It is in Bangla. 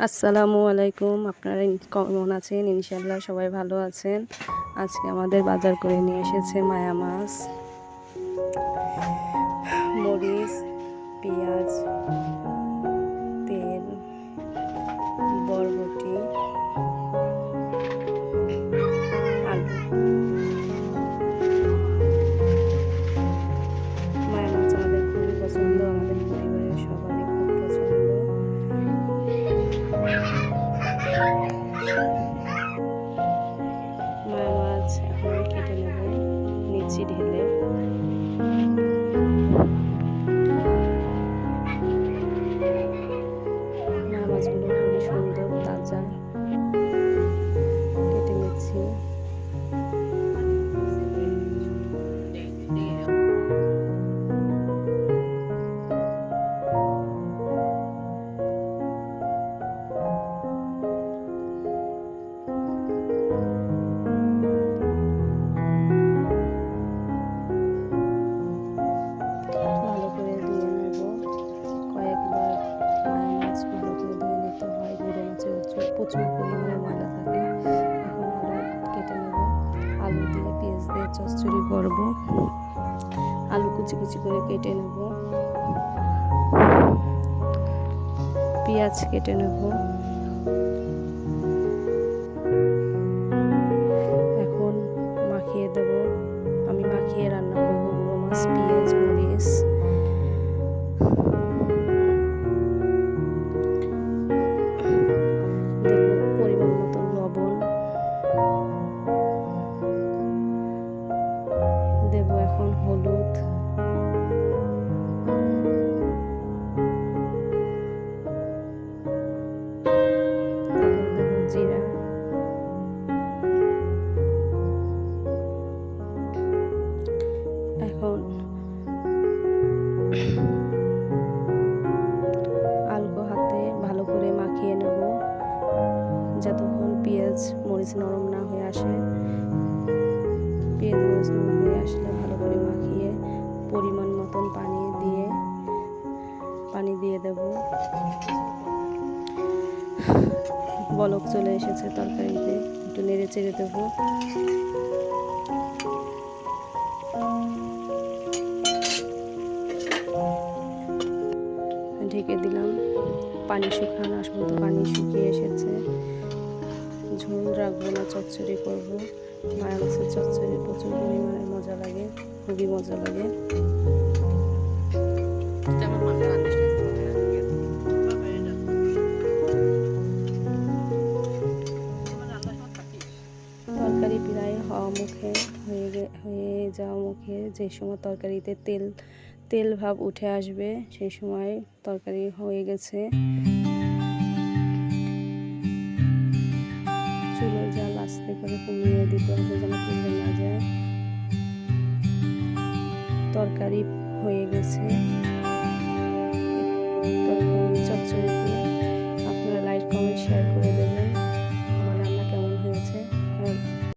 আসসালামু আলাইকুম। আপনারা কেমন আছেন? ইনশাআল্লাহ সবাই ভালো আছেন। আজকে আমাদের বাজার করে নিয়ে এসেছে মায়া মাছ, মরিচ, পেঁয়াজ, তেল, বরবটি, আলু। মায়া মাছ আমাদের খুবই পছন্দ, আমাদের পরিবারের সবারই খুব পছন্দ। মায়া মাছ এখন কেটে নেব নিচে ঢেলে। মায়া মাছগুলো খুবই সুন্দর, তাজা। কেটে নিচ্ছি। ভালো করে ধুয়ে নেব। কয়েকবার মায়া মাছ ভালো করে ধুয়ে নিতে হয়। গুঁড়ো মাছে প্রচুর পরিমাণে ময়লা থাকে। এখন আলু কেটে নেব। আলু দিয়ে পেঁয়াজ দিয়ে চচ্চড়ি করব। আলু কুচি কুচি করে কেটে নেব। পেঁয়াজ কেটে নেব। এখন মাখিয়ে দেব। আমি মাখিয়ে রান্না করব গুঁড়ো মাছ, পেঁয়াজ, মরিচ। দেব পরিমাণ মতো লবণ। দেব এখন হলুদ। তারপর দেব জিরা। এখন আলগো হাতে ভালো করে মাখিয়ে নেব যতক্ষণ পেঁয়াজ মরিচ নরম না হয়ে আসে। পেঁয়াজ মরিচ নরম হয়ে আসলে ভালো করে মাখিয়ে পরিমাণ মতন পানি দিয়ে দেব। বলক চলে এসেছে তরকারিতে, একটু নেড়ে চেড়ে দেব। ঢেকে দিলাম। পানি শুকানো আসবো, পানি শুকিয়ে এসেছে। ঝোল রাখবো না, চচ্চড়ি করবো। মায়া মাছের চচ্চড়ি প্রচুর পরিমাণে মজা লাগে, খুবই মজা লাগে। তরকারি প্রায় হয়ে যাওয়া মুখে, যে সময় তরকারিতে তেল ভাব উঠে আসবে সেই সময় তরকারি হয়ে গেছে। চুলোর জাল আস্তে করে কমিয়ে দিতে হবে যেন পুড়ে না যায়। তরকারি হয়ে গেছে।